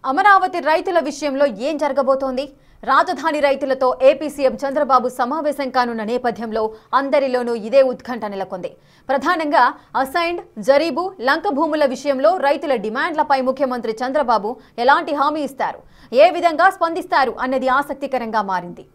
అమరావతి రైతుల విషయంలో ఏం జరగబోతోంది? రాజధాని రైతులతో ఏపీ సీఎం చంద్రబాబు సమావేశం కానున్న నేపథ్యంలో అందరిలోనూ ఇదే ఉత్కంఠ నెలకొంది. ప్రధానంగా అసైన్డ్, జరీబు, లంక భూముల విషయంలో రైతుల డిమాండ్లపై ముఖ్యమంత్రి చంద్రబాబు ఎలాంటి హామీ ఇస్తారు, ఏ విధంగా స్పందిస్తారు అన్నది ఆసక్తికరంగా మారింది.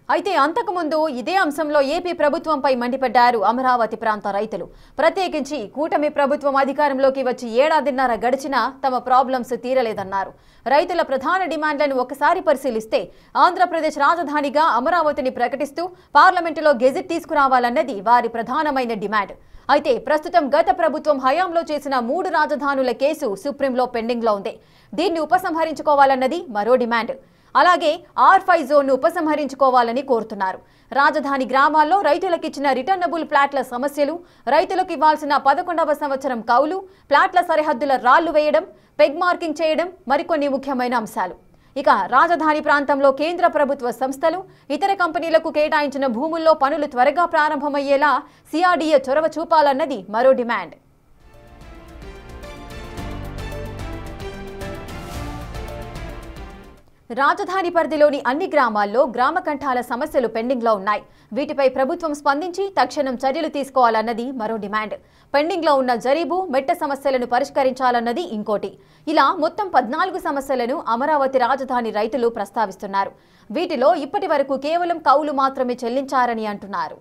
అయితే అంతకుముందు ఇదే అంశంలో ఏపీ ప్రభుత్వంపై మండిపడ్డారు అమరావతి ప్రాంత రైతులు. ప్రత్యేకించి కూటమి ప్రభుత్వం అధికారంలోకి వచ్చి ఏడాదిన్నర గడిచినా తమ ప్రాబ్లమ్స్ తీరలేదన్నారు. రైతుల ప్రధాన డిమాండ్లను ఒకసారి పరిశీలిస్తే ఆంధ్రప్రదేశ్ రాజధానిగా అమరావతిని ప్రకటిస్తూ పార్లమెంటులో గెజిట్ తీసుకురావాలన్నది వారి ప్రధానమైన డిమాండ్. అయితే ప్రస్తుతం గత ప్రభుత్వం హయాంలో చేసిన 3 రాజధానుల కేసు సుప్రీంలో పెండింగ్లో ఉంది. దీన్ని ఉపసంహరించుకోవాలన్నది మరో డిమాండ్. అలాగే R5 జోన్ను ఉపసంహరించుకోవాలని కోరుతున్నారు. రాజధాని గ్రామాల్లో రైతులకిచ్చిన రిటర్నబుల్ ప్లాట్ల సమస్యలు, రైతులకు ఇవ్వాల్సిన 11వ సంవత్సరం కౌలు, ప్లాట్ల సరిహద్దుల రాళ్లు వేయడం, పెగ్ మార్కింగ్ చేయడం మరికొన్ని ముఖ్యమైన అంశాలు. ఇక రాజధాని ప్రాంతంలో కేంద్ర ప్రభుత్వ సంస్థలు, ఇతర కంపెనీలకు కేటాయించిన భూముల్లో పనులు త్వరగా ప్రారంభమయ్యేలా CRDA చొరవ చూపాలన్నది మరో డిమాండ్. రాజధాని పరిధిలోని అన్ని గ్రామాల్లో గ్రామ కంఠాల సమస్యలు పెండింగ్లో ఉన్నాయి. వీటిపై ప్రభుత్వం స్పందించి తక్షణం చర్యలు తీసుకోవాలన్నది మరో డిమాండ్. పెండింగ్లో ఉన్న జరీబు, మెట్ట సమస్యలను పరిష్కరించాలన్నది ఇంకోటి. ఇలా మొత్తం 14 సమస్యలను అమరావతి రాజధాని రైతులు ప్రస్తావిస్తున్నారు. వీటిలో ఇప్పటి వరకు కేవలం కౌలు మాత్రమే చెల్లించారని అంటున్నారు.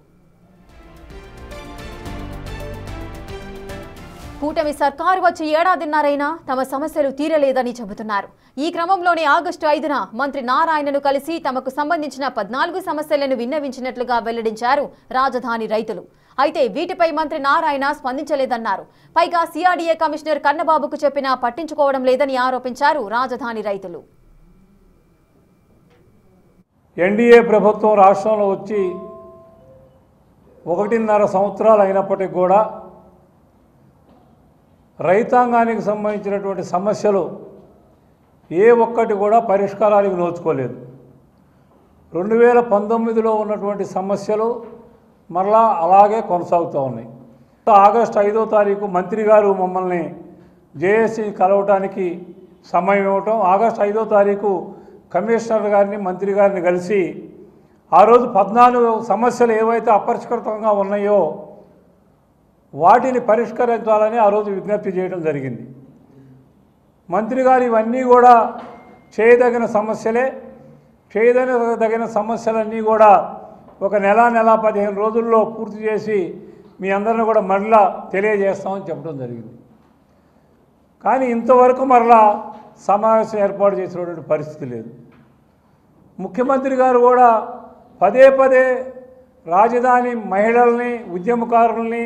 కూటమి సర్కారు వచ్చి ఏడాదిన్నరైనా తమ సమస్యలు తీరలేదని చెబుతున్నారు. ఈ క్రమంలోనే ఆగస్టు 5న మంత్రి నారాయణను కలిసి తమకు సంబంధించిన 14 సమస్యలను విన్నవించినట్లుగా వెల్లడించారు రాజధాని రైతులు. అయితే వీటిపై మంత్రి నారాయణ స్పందించలేదన్నారు. పైగా CRDA కమిషనర్ కన్నబాబుకు చెప్పినా పట్టించుకోవడం లేదని ఆరోపించారు రాజధాని రైతులు. ఎన్డీఏ ప్రభుత్వం రాష్ట్రంలో వచ్చి 1.5 సంవత్సరాలు అయినప్పటికీ కూడా రైతాంగానికి సంబంధించినటువంటి సమస్యలు ఏ ఒక్కటి కూడా పరిష్కారానికి నోచుకోలేదు. 2019లో ఉన్నటువంటి సమస్యలు మరలా అలాగే కొనసాగుతూ ఉన్నాయి. ఆగస్టు 5వ తారీఖు మంత్రి గారు మమ్మల్ని జేఏసీ కలవటానికి సమయం ఇవ్వటం, ఆగస్టు 5వ తారీఖు కమిషనర్ గారిని, మంత్రి గారిని కలిసి ఆ రోజు 14 సమస్యలు ఏవైతే అపరిష్కృతంగా ఉన్నాయో వాటిని పరిష్కరించాలని ఆ రోజు విజ్ఞప్తి చేయడం జరిగింది. మంత్రి గారు ఇవన్నీ కూడా చేయదగిన సమస్యలే, చేయదగిన సమస్యలన్నీ కూడా ఒక నెల 15 రోజుల్లో పూర్తి చేసి మీ అందరిని కూడా మరలా తెలియజేస్తామని చెప్పడం జరిగింది. కానీ ఇంతవరకు మరలా సమావేశం ఏర్పాటు చేసినటువంటి పరిస్థితి లేదు. ముఖ్యమంత్రి గారు కూడా పదే రాజధాని మహిళల్ని, ఉద్యమకారుల్ని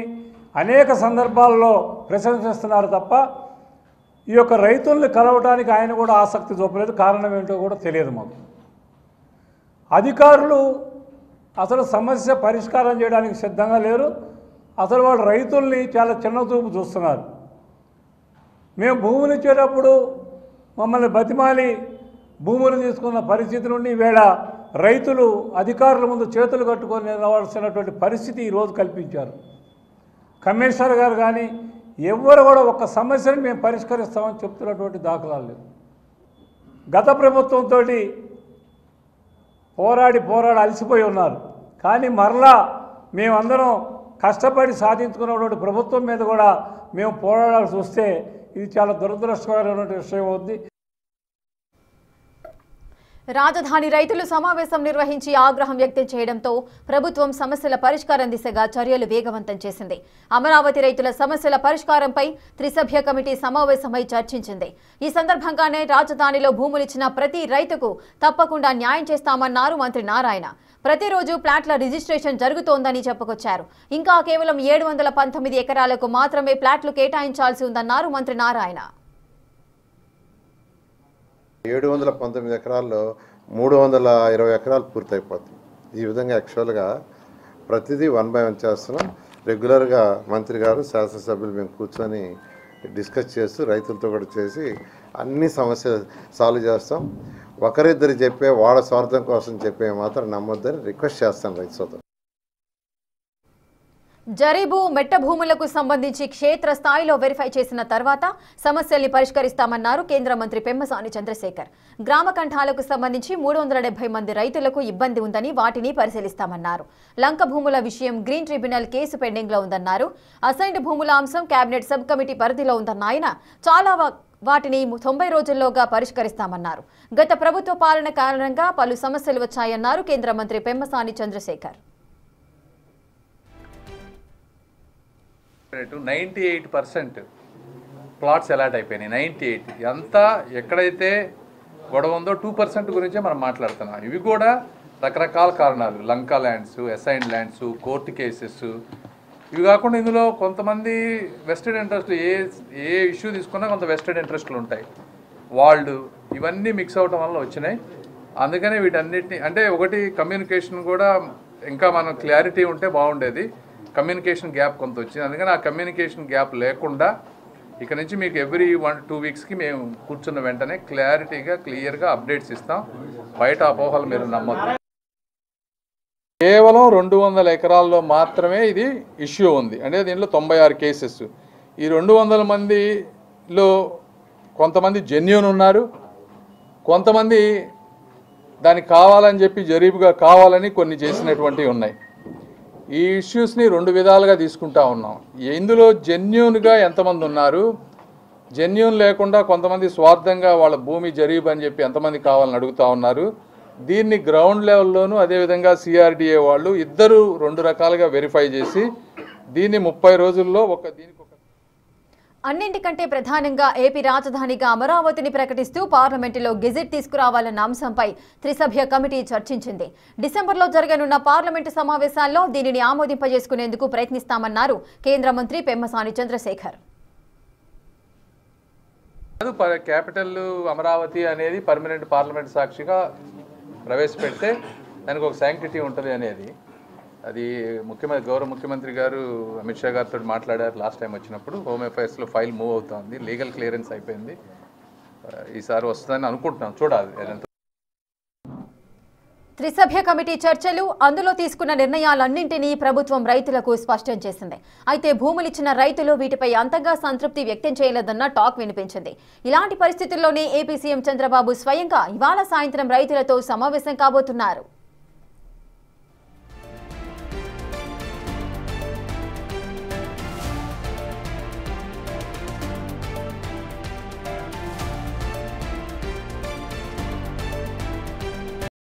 అనేక సందర్భాల్లో ప్రశంసిస్తున్నారు తప్ప ఈ యొక్క రైతుల్ని కలవటానికి ఆయన కూడా ఆసక్తి చూపలేదు. కారణం ఏంటో కూడా తెలియదు మాకు. అధికారులు అసలు సమస్య పరిష్కారం చేయడానికి సిద్ధంగా లేరు. అసలు వాళ్ళు రైతుల్ని చాలా చిన్న చూపు చూస్తున్నారు. మేము భూములు ఇచ్చేటప్పుడు మమ్మల్ని బతిమాలి భూములు తీసుకున్న పరిస్థితి నుండి ఈవేళ రైతులు అధికారుల ముందు చేతులు కట్టుకొని నిలవాల్సినటువంటి పరిస్థితి ఈరోజు కల్పించారు. కమిషనర్ గారు కానీ ఎవరు కూడా ఒక్క సమస్యను మేము పరిష్కరిస్తామని చెప్తున్నటువంటి దాఖలాలు లేవు. గత ప్రభుత్వంతో పోరాడి అలసిపోయి ఉన్నారు. కానీ మరలా మేమందరం కష్టపడి సాధించుకున్నటువంటి ప్రభుత్వం మీద కూడా మేము పోరాడాల్సి వస్తే ఇది చాలా దురదృష్టకరమైనటువంటి విషయం అవుతుంది. రాజధాని రైతులు సమావేశం నిర్వహించి ఆగ్రహం వ్యక్తం చేయడంతో ప్రభుత్వం సమస్యల పరిష్కారం దిశగా చర్యలు వేగవంతం చేసింది. అమరావతి రైతుల సమస్యల పరిష్కారంపై త్రిసభ్య కమిటీ సమావేశమై చర్చించింది. ఈ సందర్భంగానే రాజధానిలో భూములిచ్చిన ప్రతి రైతుకు తప్పకుండా న్యాయం చేస్తామన్నారు మంత్రి నారాయణ. ప్రతిరోజు ప్లాట్ల రిజిస్ట్రేషన్ జరుగుతోందని చెప్పుకొచ్చారు. ఇంకా కేవలం 719 ఎకరాలకు మాత్రమే ప్లాట్లు కేటాయించాల్సి ఉందన్నారు మంత్రి నారాయణ. 719 ఎకరాల్లో 320 ఎకరాలు పూర్తయిపోతుంది. ఈ విధంగా యాక్చువల్గా ప్రతిదీ 1 by 1 చేస్తున్నాం. రెగ్యులర్గా మంత్రి గారు, శాసనసభ్యులు మేము కూర్చొని డిస్కస్ చేస్తూ రైతులతో కూడా చేసి అన్ని సమస్యలు సాల్వ్ చేస్తాం. ఒకరిద్దరు చెప్పే వాళ్ళ స్వార్థం కోసం చెప్పే మాత్రం నమ్మొద్దని రిక్వెస్ట్ చేస్తాను రైతు సోదరులు. జరీబు మెట్ట భూములకు సంబంధించి క్షేత్ర స్థాయిలో వెరిఫై చేసిన తర్వాత సమస్యల్ని పరిష్కరిస్తామన్నారు కేంద్ర మంత్రి పెమ్మసాని చంద్రశేఖర్. గ్రామ కంఠాలకు సంబంధించి 370 మంది రైతులకు ఇబ్బంది ఉందని వాటిని పరిశీలిస్తామన్నారు. లంక భూముల విషయం గ్రీన్ ట్రిబ్యునల్ కేసు పెండింగ్ లో ఉందన్నారు. అసైన్డ్ భూముల అంశం కేబినెట్ సబ్ కమిటీ పరిధిలో ఉందన్న ఆయన చాలా వాటిని 90 రోజుల్లోగా పరిష్కరిస్తామన్నారు. గత ప్రభుత్వ పాలన కారణంగా పలు సమస్యలు వచ్చాయన్నారు కేంద్ర మంత్రి పెమ్మసాని చంద్రశేఖర్. 98% ప్లాట్స్ అలాట్ అయిపోయినాయి. 98 అంతా ఎక్కడైతే గొడవ ఉందో 2% గురించే మనం మాట్లాడుతున్నాం. ఇవి కూడా రకరకాల కారణాలు, Lanka lands, assigned lands, court cases, ఇవి కాకుండా ఇందులో కొంతమంది వెస్టెడ్ ఇంట్రెస్ట్లు ఏ ఇష్యూ తీసుకున్నా కొంత వెస్టెడ్ ఇంట్రెస్ట్లు ఉంటాయి, వాళ్ళు ఇవన్నీ మిక్స్ అవటం వల్ల వచ్చినాయి. అందుకనే వీటన్నిటిని అంటే ఒకటి కమ్యూనికేషన్ కూడా ఇంకా మనం క్లారిటీ ఉంటే బాగుండేది. కమ్యూనికేషన్ గ్యాప్ కొంత వచ్చింది. అందుకని ఆ కమ్యూనికేషన్ గ్యాప్ లేకుండా ఇక నుంచి మీకు ఎవ్రీ 1-2 వీక్స్కి మేము కూర్చున్న వెంటనే క్లారిటీగా క్లియర్గా అప్డేట్స్ ఇస్తాం. బయట అపోహలు మీరు నమ్మొద్దు. కేవలం 200 ఎకరాల్లో మాత్రమే ఇది ఇష్యూ ఉంది. అంటే దీంట్లో 96 కేసెస్. ఈ 200 మందిలో కొంతమంది జెన్యూన్ ఉన్నారు, కొంతమంది దానికి కావాలని చెప్పి జరీబుగా కావాలని కొన్ని చేసినటువంటివి ఉన్నాయి. ఈ ఇష్యూస్ని 2 విధాలుగా తీసుకుంటా ఉన్నాం. ఇందులో జెన్యూన్గా ఎంతమంది ఉన్నారు, జెన్యూన్ లేకుండా కొంతమంది స్వార్థంగా వాళ్ళ భూమి జరీబు అని చెప్పి ఎంతమంది కావాలని అడుగుతూ ఉన్నారు. దీన్ని గ్రౌండ్ లెవెల్లోనూ అదేవిధంగా సిఆర్డిఏ వాళ్ళు ఇద్దరు 2 రకాలుగా వెరిఫై చేసి దీన్ని 30 రోజుల్లో అన్నింటికంటే ప్రధానంగా ఏపీ రాజధానిగా అమరావతిని ప్రకటిస్తూ పార్లమెంటులో గెజెట్ తీసుకురావాలన్న అంశంపై త్రిసభ్య కమిటీ చర్చించింది. డిసెంబర్లో జరగనున్న పార్లమెంటు సమావేశాల్లో దీనిని ఆమోదింపజేసుకునేందుకు ప్రయత్నిస్తామన్నారు కేంద్ర మంత్రి పెమ్మసాని చంద్రశేఖర్. క్యాపిటల్ అమరావతి అనేది పర్మనెంట్ పార్లమెంట్ సాక్షిగా ప్రవేశపెడితే దానికి ఒక శాంక్టిటీ ఉంటుంది అనేది అది గౌరవ ముఖ్యమంత్రి గారు అమిత్ షా గారితో మాట్లాడారు లాస్ట్ టైం వచ్చినప్పుడు. హోమ్ అఫైర్స్లో ఫైల్ మూవ్ అవుతుంది, లీగల్ క్లియరెన్స్ అయిపోయింది. ఈసారి వస్తుందని అనుకుంటున్నాం, చూడాలి. త్రిసభ్య కమిటీ చర్చలు, అందులో తీసుకున్న నిర్ణయాలన్నింటినీ ప్రభుత్వం రైతులకు స్పష్టం చేసింది. అయితే భూములిచ్చిన రైతులు వీటిపై అంతగా సంతృప్తి వ్యక్తం చేయలేదన్న టాక్ వినిపించింది. ఇలాంటి పరిస్థితుల్లోనే ఏపీ సీఎం చంద్రబాబు స్వయంగా ఇవాళ సాయంత్రం రైతులతో సమావేశం కాబోతున్నారు.